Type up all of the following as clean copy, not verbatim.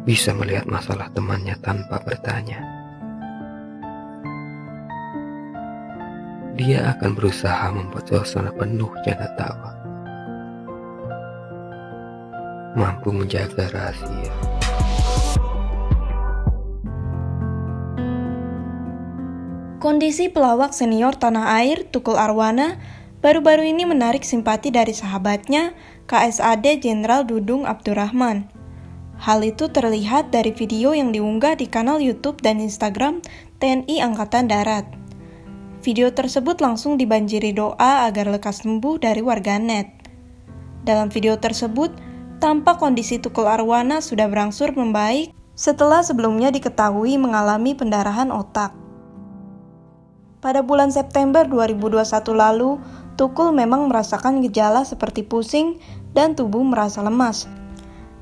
bisa melihat masalah temannya tanpa bertanya. Dia akan berusaha membuat suasana penuh canda tawa, mampu menjaga rahasia. Kondisi pelawak senior tanah air, Tukul Arwana, baru-baru ini menarik simpati dari sahabatnya, KSAD Jenderal Dudung Abdurrahman. Hal itu terlihat dari video yang diunggah di kanal YouTube dan Instagram TNI Angkatan Darat. Video tersebut langsung dibanjiri doa agar lekas sembuh dari warganet. Dalam video tersebut, tampak kondisi Tukul Arwana sudah berangsur membaik setelah sebelumnya diketahui mengalami pendarahan otak. Pada bulan September 2021 lalu, Tukul memang merasakan gejala seperti pusing dan tubuh merasa lemas.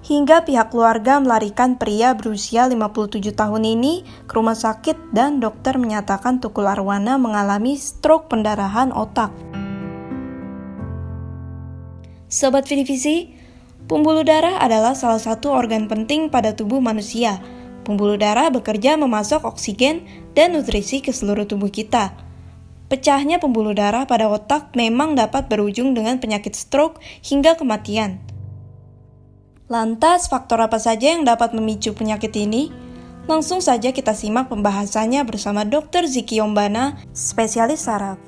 Hingga pihak keluarga melarikan pria berusia 57 tahun ini ke rumah sakit dan dokter menyatakan Tukul Arwana mengalami stroke pendarahan otak. Sobat Vidivisi, pembuluh darah adalah salah satu organ penting pada tubuh manusia. Pembuluh darah bekerja memasok oksigen dan nutrisi ke seluruh tubuh kita. Pecahnya pembuluh darah pada otak memang dapat berujung dengan penyakit stroke hingga kematian. Lantas, faktor apa saja yang dapat memicu penyakit ini? Langsung saja kita simak pembahasannya bersama Dr. Ziki Yombana, spesialis saraf.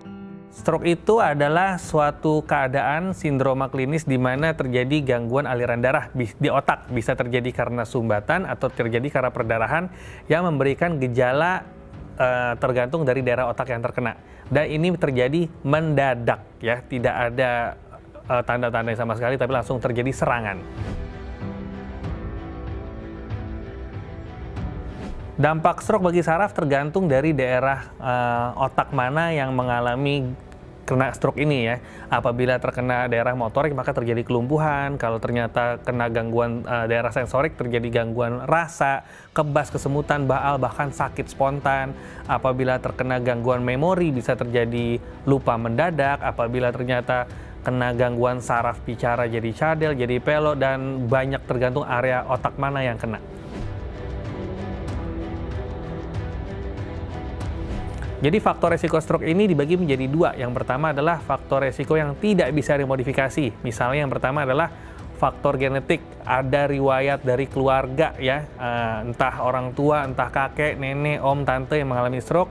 Stroke itu adalah suatu keadaan sindroma klinis di mana terjadi gangguan aliran darah di otak. Bisa terjadi karena sumbatan atau terjadi karena perdarahan yang memberikan gejala tergantung dari daerah otak yang terkena. Dan ini terjadi mendadak, ya, tidak ada tanda-tanda sama sekali, tapi langsung terjadi serangan. Dampak stroke bagi saraf tergantung dari daerah otak mana yang mengalami kena stroke ini, ya. Apabila terkena daerah motorik maka terjadi kelumpuhan. Kalau ternyata kena gangguan daerah sensorik terjadi gangguan rasa, kebas, kesemutan, baal, bahkan sakit spontan. Apabila terkena gangguan memori bisa terjadi lupa mendadak. Apabila ternyata kena gangguan saraf bicara jadi cadel, jadi pelo, dan banyak tergantung area otak mana yang kena. Jadi faktor resiko stroke ini dibagi menjadi dua. Yang pertama adalah faktor resiko yang tidak bisa dimodifikasi. Misalnya yang pertama adalah faktor genetik. Ada riwayat dari keluarga, ya, entah orang tua, entah kakek, nenek, om, tante yang mengalami stroke,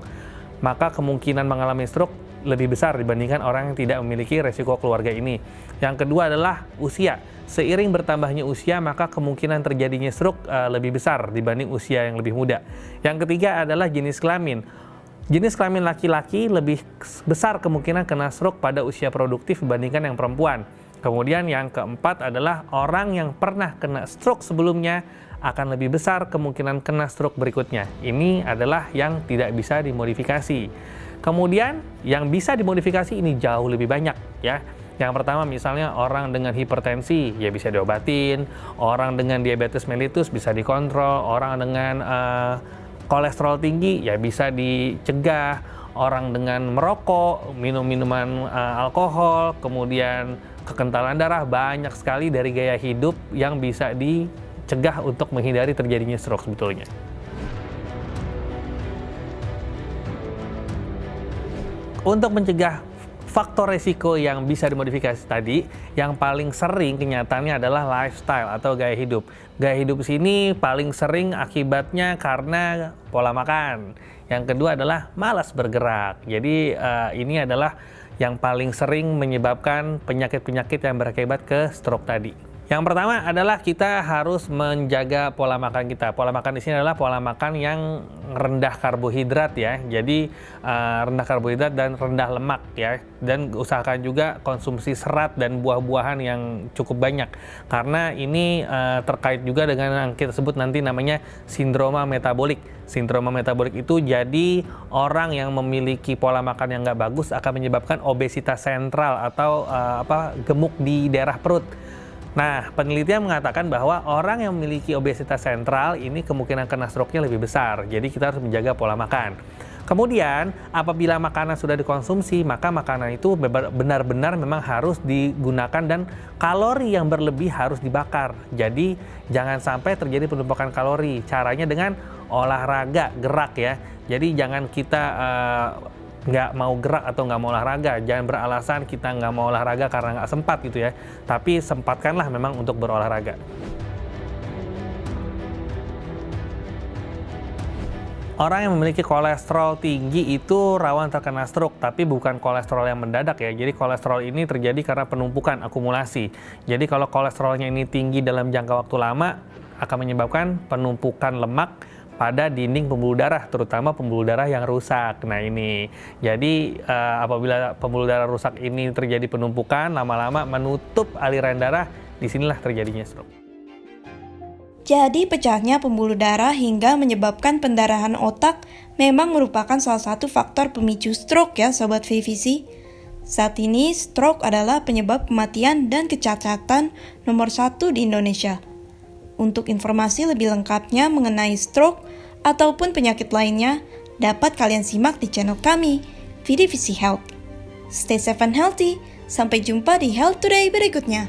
maka kemungkinan mengalami stroke lebih besar dibandingkan orang yang tidak memiliki resiko keluarga ini. Yang kedua adalah usia. Seiring bertambahnya usia, maka kemungkinan terjadinya stroke lebih besar dibanding usia yang lebih muda. Yang ketiga adalah jenis kelamin. Jenis kelamin laki-laki lebih besar kemungkinan kena stroke pada usia produktif dibandingkan yang perempuan. Kemudian yang keempat adalah orang yang pernah kena stroke sebelumnya akan lebih besar kemungkinan kena stroke berikutnya. Ini adalah yang tidak bisa dimodifikasi. Kemudian yang bisa dimodifikasi ini jauh lebih banyak, ya. Yang pertama misalnya orang dengan hipertensi ya bisa diobatin, orang dengan diabetes mellitus bisa dikontrol, orang dengan kolesterol tinggi ya bisa dicegah, orang dengan merokok, minum minuman alkohol, kemudian kekentalan darah, banyak sekali dari gaya hidup yang bisa dicegah untuk menghindari terjadinya stroke sebetulnya. Untuk mencegah faktor resiko yang bisa dimodifikasi tadi, yang paling sering kenyataannya adalah lifestyle atau gaya hidup. Gaya hidup sini paling sering akibatnya karena pola makan. Yang kedua adalah malas bergerak. Jadi ini adalah yang paling sering menyebabkan penyakit-penyakit yang berakibat ke stroke tadi. Yang pertama adalah kita harus menjaga pola makan kita. Pola makan di sini adalah pola makan yang rendah karbohidrat, ya. Jadi rendah karbohidrat dan rendah lemak, ya. Dan usahakan juga konsumsi serat dan buah-buahan yang cukup banyak. Karena ini terkait juga dengan yang kita sebut nanti namanya sindroma metabolik. Sindroma metabolik itu jadi orang yang memiliki pola makan yang nggak bagus akan menyebabkan obesitas sentral atau gemuk di daerah perut. Nah, penelitian mengatakan bahwa orang yang memiliki obesitas sentral ini kemungkinan kena stroke-nya lebih besar. Jadi kita harus menjaga pola makan. Kemudian, apabila makanan sudah dikonsumsi, maka makanan itu benar-benar memang harus digunakan dan kalori yang berlebih harus dibakar. Jadi, jangan sampai terjadi penumpukan kalori. Caranya dengan olahraga, gerak ya. Jadi, jangan kita nggak mau gerak atau nggak mau olahraga. Jangan beralasan kita nggak mau olahraga karena nggak sempat gitu ya. Tapi sempatkanlah memang untuk berolahraga. Orang yang memiliki kolesterol tinggi itu rawan terkena stroke, tapi bukan kolesterol yang mendadak ya. Jadi kolesterol ini terjadi karena penumpukan, akumulasi. Jadi kalau kolesterolnya ini tinggi dalam jangka waktu lama, akan menyebabkan penumpukan lemak pada dinding pembuluh darah, terutama pembuluh darah yang rusak. Nah ini, jadi apabila pembuluh darah rusak ini terjadi penumpukan, lama-lama menutup aliran darah, disinilah terjadinya stroke. Jadi pecahnya pembuluh darah hingga menyebabkan pendarahan otak memang merupakan salah satu faktor pemicu stroke ya Sobat VVC. Saat ini stroke adalah penyebab kematian dan kecacatan nomor 1 di Indonesia. Untuk informasi lebih lengkapnya mengenai stroke ataupun penyakit lainnya, dapat kalian simak di channel kami, VDVC Health. Stay safe and healthy, sampai jumpa di Health Today berikutnya.